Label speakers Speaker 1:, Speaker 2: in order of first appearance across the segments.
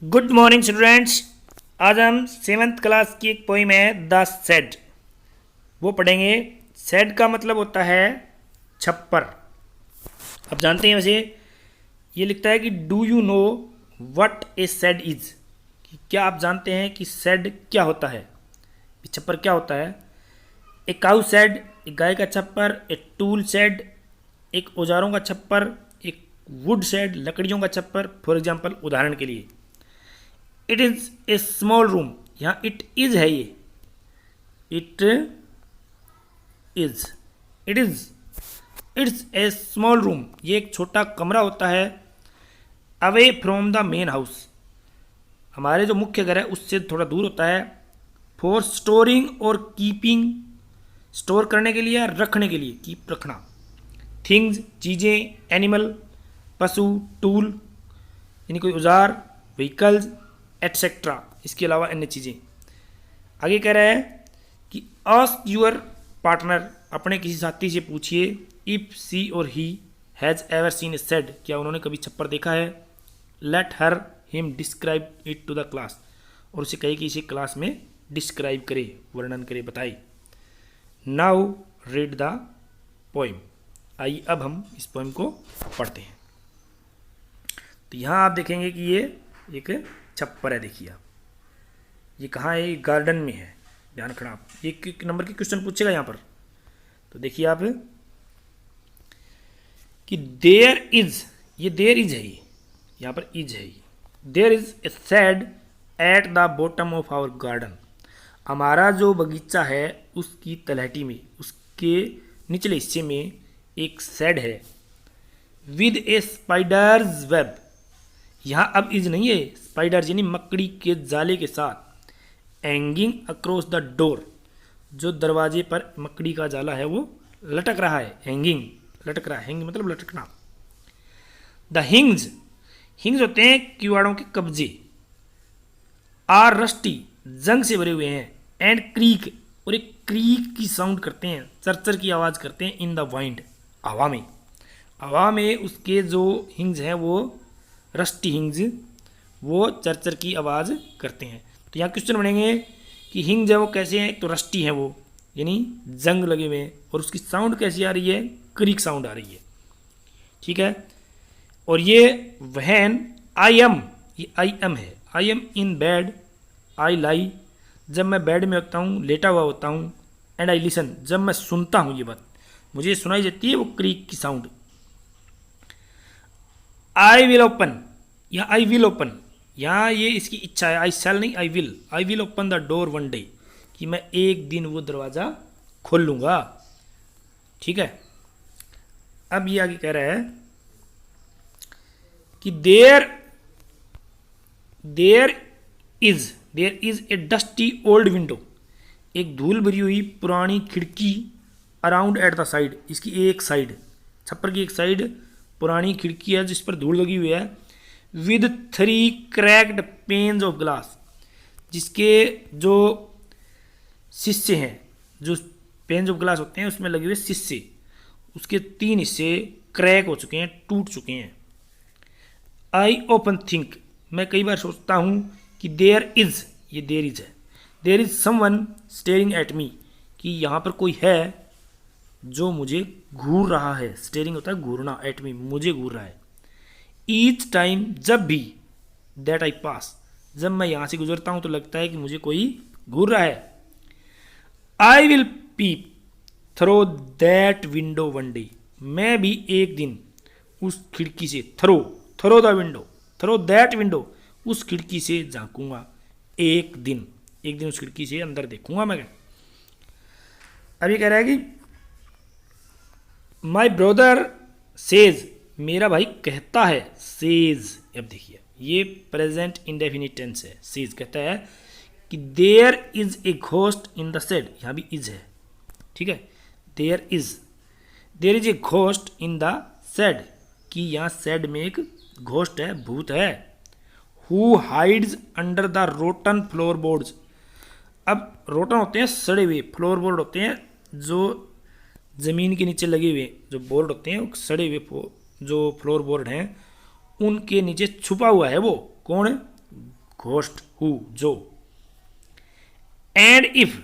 Speaker 1: Good morning students. आज हम seventh class की एक पोइम है द सेड, वो पढ़ेंगे। सेड का मतलब होता है छप्पर। अब जानते हैं वैसे ये लिखता है कि do you know what A said is, कि क्या आप जानते हैं कि सेड क्या होता है, छप्पर क्या होता है। ए काउ सेड, एक गाय का छप्पर। ए टूल सेड, एक औजारों का छप्पर। एक वुड सेड, लकड़ियों का छप्पर। फॉर एग्जाम्पल, उदाहरण के लिए, it is a small room, यहाँ इट इज़ है, ये it is, it is, it's a small room, ये एक छोटा कमरा होता है। Away from the main house, हमारे जो मुख्य घर है उससे थोड़ा दूर होता है। फॉर स्टोरिंग और कीपिंग, स्टोर करने के लिए या रखने के लिए, कीप रखना। थिंग्स, चीज़ें। एनिमल, पशु। टूल यानी कोई औजार। व्हीकल्स एटसेट्रा, इसके अलावा अन्य चीज़ें। आगे कह रहा है कि आस्क यूर पार्टनर, अपने किसी साथी से पूछिए, if she or he has ever seen a shed, क्या उन्होंने कभी छप्पर देखा है। Let her him describe it to the class, और उसे कहे कि इसे क्लास में डिस्क्राइब करे, वर्णन करे, बताए। नाउ रीड द पोइम, आइए अब हम इस पोइम को पढ़ते हैं। तो यहाँ आप देखेंगे कि ये एक छप्पर है। देखिए आप, ये कहाँ है, गार्डन में है, ध्यान रखना आप। ये एक नंबर के क्वेश्चन पूछेगा यहाँ पर। तो देखिए आप कि देयर इज, ये देयर इज है, ये यहाँ पर इज है, ये there is a shed at the bottom of our garden, हमारा जो बगीचा है उसकी तलहटी में, उसके निचले हिस्से में एक सेड है। विद ए स्पाइडर्स वेब, यहाँ अब इज नहीं है, स्पाइडर यानी मकड़ी के जाले के साथ। हैंगिंग अक्रॉस द डोर, जो दरवाजे पर मकड़ी का जाला है वो लटक रहा है। हैंगिंग, लटक रहा है, हैंग मतलब लटकना। द हिंग्स, हिंग्स होते हैं कीवाड़ों के कब्जे। आर रस्टी, जंग से भरे हुए हैं। एंड क्रीक, और एक क्रीक की साउंड करते हैं, चरचर की आवाज़ करते हैं। इन द वाइंड, हवा में, हवा में उसके जो हिंग्स हैं वो रस्टी हिंग्स, वो चरचर की आवाज़ करते हैं। तो यहाँ क्वेश्चन बनेंगे कि हिंग्स है वो कैसे हैं। एक तो रस्टी है वो, यानी जंग लगे हुए हैं, और उसकी साउंड कैसी आ रही है, क्रीक साउंड आ रही है, ठीक है। और ये वहन आई एम, ये आई एम है। आई एम इन बेड, आई लाई, जब मैं बेड में होता हूँ, लेटा हुआ होता हूँ। एंड आई लिसन, जब मैं सुनता हूँ, ये बात मुझे सुनाई देती है वो क्रीक की साउंड। आई विल ओपन, या आई विल ओपन, यहाँ ये इसकी इच्छा है। आई शैल नहीं, I will open the door one day, कि मैं एक दिन वो दरवाज़ा खोल लूँगा, ठीक है। अब ये आगे कह रहा है कि there is a dusty old window, एक धूल भरी हुई पुरानी खिड़की। अराउंड एट द साइड, इसकी एक साइड, छप्पर की एक साइड पुरानी खिड़की है जिस पर धूल लगी हुई है। With 3 cracked pains of glass, जिसके जो शीशे हैं, जो पेन्स ऑफ ग्लास होते हैं उसमें लगे हुए शीशे, उसके 3 हिस्से क्रैक हो चुके हैं, टूट चुके हैं। आई ओपन थिंक, मैं कई बार सोचता हूँ कि देयर इज, ये देयर इज है। There is someone staring at me, कि यहाँ पर कोई है जो मुझे घूर रहा है। स्टेयरिंग होता है घूरना, एट मी मुझे घूर रहा है। ईच टाइम, जब भी, दैट आई पास, जब मैं यहाँ से गुजरता हूँ तो लगता है कि मुझे कोई घूर रहा है। I will peep through that window one day, मैं भी एक दिन उस खिड़की से, through the window, through that window, उस खिड़की से झांकूंगा। एक दिन उस खिड़की से अंदर देखूंगा मैं। अभी कह रहा है कि माई ब्रदर सेज, मेरा भाई कहता है। सेज, अब देखिए ये प्रेजेंट इंडेफिनिट टेंस है। सेज कहता है कि there is a ghost in the shed, यहाँ भी इज है, ठीक है। There is a ghost in the shed, कि यहाँ सेड में एक घोस्ट है, भूत है। Who hides under the rotten floorboards, अब रोटन होते हैं सड़े हुए, फ्लोर बोर्ड होते हैं जो ज़मीन के नीचे लगे हुए, जो बोर्ड होते हैं सड़े हुए, जो फ्लोर बोर्ड हैं उनके नीचे छुपा हुआ है वो कौन, घोस्ट हु जो। एंड इफ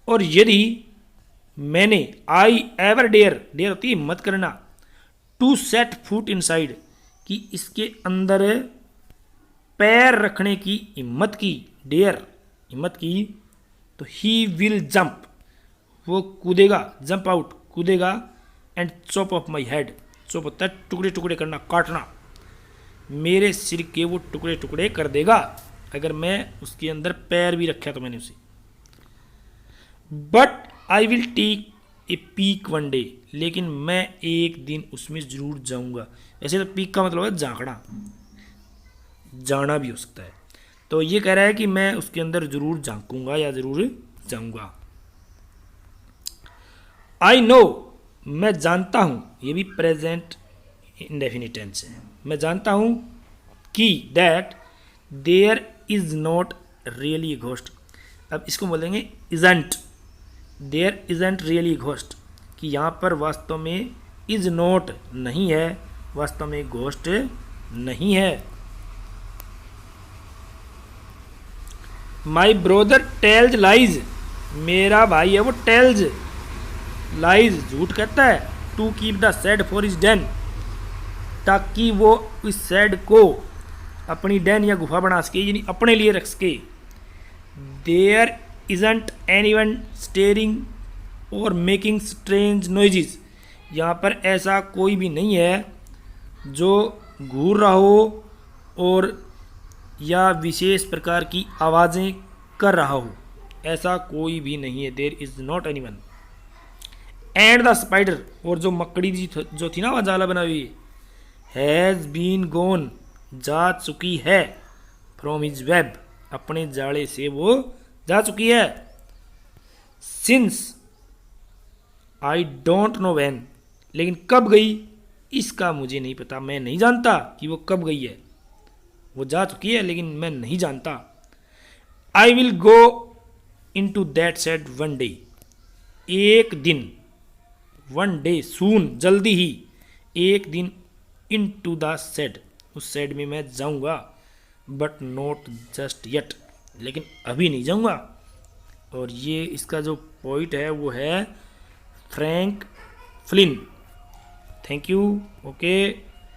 Speaker 1: और यदि मैंने आई एवर डेयर डेयर होती है हिम्मत करना टू सेट फुट इनसाइड कि इसके अंदर पैर रखने की हिम्मत की डेयर हिम्मत की तो ही विल जंप वो कूदेगा जंप आउट कूदेगा and chop off my head chop होता है टुकड़े टुकड़े करना काटना मेरे सिर के वो टुकड़े टुकड़े कर देगा अगर मैं उसके अंदर पैर भी रखा तो मैंने उसे। But I will take a peek one day लेकिन मैं एक दिन उसमें ज़रूर जाऊंगा। ऐसे तो पीक का मतलब है झांकना जाना भी हो सकता है। तो ये कह रहा है कि मैं उसके अंदर ज़रूर झांकूंगा या ज़रूर जाऊंगा। आई नो मैं जानता हूँ ये भी प्रेजेंट इंडेफिनिट टेंस है। मैं जानता हूँ कि that there is not really ghost. अब इसको बोलेंगे isn't there isn't really ghost कि यहाँ पर वास्तव में इज नॉट नहीं है वास्तव में घोस्ट नहीं है। माई ब्रोदर टेल्स लाइज मेरा भाई है वो टेल्स लाइज झूठ कहता है to keep the shed for his den ताकि वो इस सैड को अपनी डेन या गुफा बना सके यानी अपने लिए रख सके। देयर इजंट एनीवन स्टेरिंग और मेकिंग स्ट्रेंज नॉइजेस यहाँ पर ऐसा कोई भी नहीं है जो घूर रहा हो और या विशेष प्रकार की आवाज़ें कर रहा हो ऐसा कोई भी नहीं है। There is not anyone. And the spider और जो मकड़ी जो थी ना वह जाला बना हुई हैज़ बीन गोन जा चुकी है फ्रॉम हिज वेब अपने जाले से वो जा चुकी है। Since I don't know when लेकिन कब गई इसका मुझे नहीं पता मैं नहीं जानता कि वो कब गई है। वो जा चुकी है लेकिन मैं नहीं जानता। I will go into that shed one day एक दिन वन डे सून जल्दी ही एक दिन इन टू द सेड उस सेड में मैं जाऊंगा बट नॉट जस्ट येट लेकिन अभी नहीं जाऊंगा। और ये इसका जो पॉइंट है वो है Frank Flint. Thank you okay.